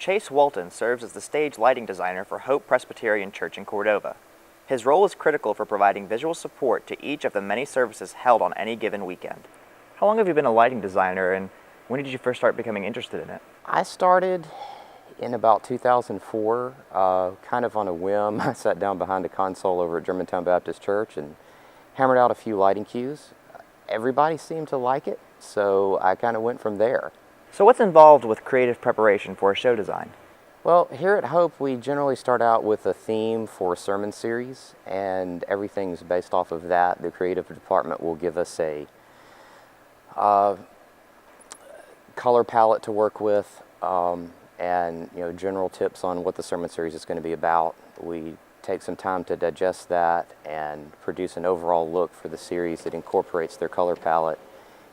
Chase Walton serves as the stage lighting designer for Hope Presbyterian Church in Cordova. His role is critical for providing visual support to each of the many services held on any given weekend. How long have you been a lighting designer, and when did you first start becoming interested in it? I started in about 2004, kind of on a whim. I sat down behind a console over at Germantown Baptist Church and hammered out a few lighting cues. Everybody seemed to like it, so I kind of went from there. So what's involved with creative preparation for a show design? Well, here at Hope, we generally start out with a theme for a sermon series, and everything's based off of that. The creative department will give us a color palette to work with, and general tips on what the sermon series is going to be about. We take some time to digest that and produce an overall look for the series that incorporates their color palette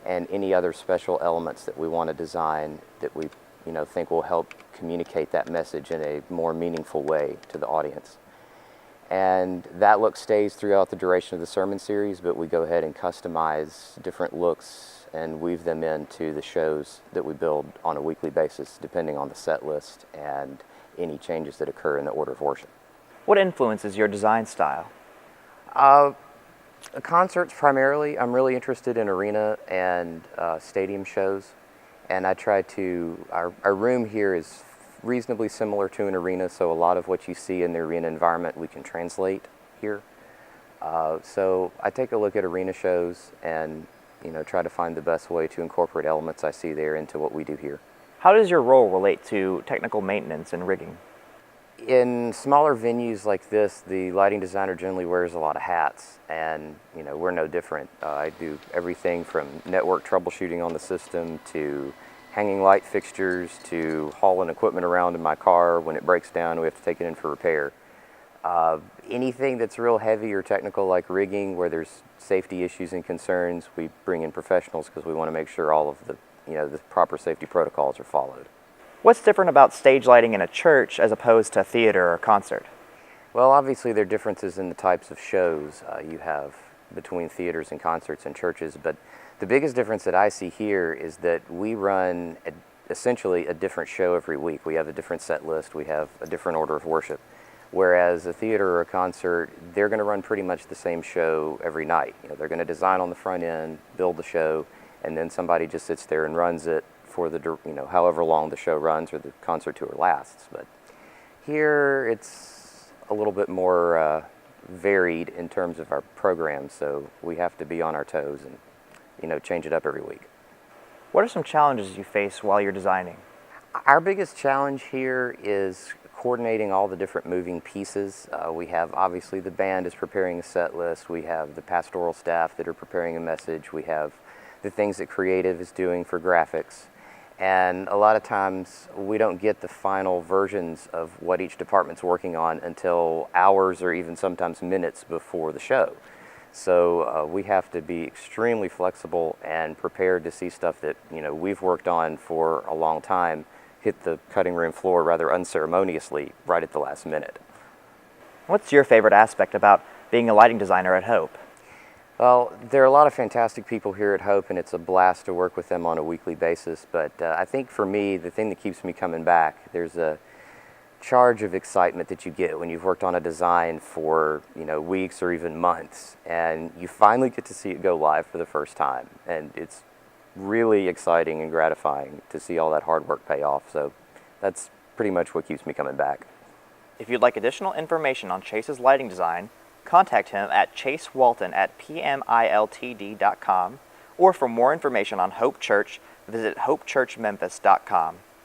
and any other special elements that we want to design that we think will help communicate that message in a more meaningful way to the audience. And that look stays throughout the duration of the sermon series, but we go ahead and customize different looks and weave them into the shows that we build on a weekly basis, depending on the set list and any changes that occur in the order of worship. What influences your design style? Concerts primarily. I'm really interested in arena and stadium shows, and I try to, our room here is reasonably similar to an arena, so a lot of what you see in the arena environment we can translate here. So I take a look at arena shows and try to find the best way to incorporate elements I see there into what we do here. How does your role relate to technical maintenance and rigging? In smaller venues like this, the lighting designer generally wears a lot of hats, and we're no different. I do everything from network troubleshooting on the system to hanging light fixtures to hauling equipment around in my car. When it breaks down, we have to take it in for repair. Anything that's real heavy or technical like rigging, where there's safety issues and concerns, we bring in professionals because we want to make sure all of the the proper safety protocols are followed. What's different about stage lighting in a church as opposed to a theater or concert? Well, obviously there are differences in the types of shows you have between theaters and concerts and churches, but the biggest difference that I see here is that we run essentially a different show every week. We have a different set list, we have a different order of worship. Whereas a theater or a concert, they're going to run pretty much the same show every night. They're going to design on the front end, build the show, and then somebody just sits there and runs it for the however long the show runs or the concert tour lasts. But here it's a little bit more varied in terms of our program, so we have to be on our toes and change it up every week. What are some challenges you face while you're designing? Our biggest challenge here is coordinating all the different moving pieces. We have obviously the band is preparing a set list, we have the pastoral staff that are preparing a message, we have the things that creative is doing for graphics. And a lot of times we don't get the final versions of what each department's working on until hours or even sometimes minutes before the show. So we have to be extremely flexible and prepared to see stuff that we've worked on for a long time hit the cutting room floor rather unceremoniously right at the last minute. What's your favorite aspect about being a lighting designer at Hope? Well, there are a lot of fantastic people here at Hope, and it's a blast to work with them on a weekly basis. But I think for me, the thing that keeps me coming back, there's a charge of excitement that you get when you've worked on a design for weeks or even months, and you finally get to see it go live for the first time. And it's really exciting and gratifying to see all that hard work pay off. So that's pretty much what keeps me coming back. If you'd like additional information on Chase's lighting design, contact him at chasewalton@pmiltd.com, or for more information on Hope Church, visit hopechurchmemphis.com.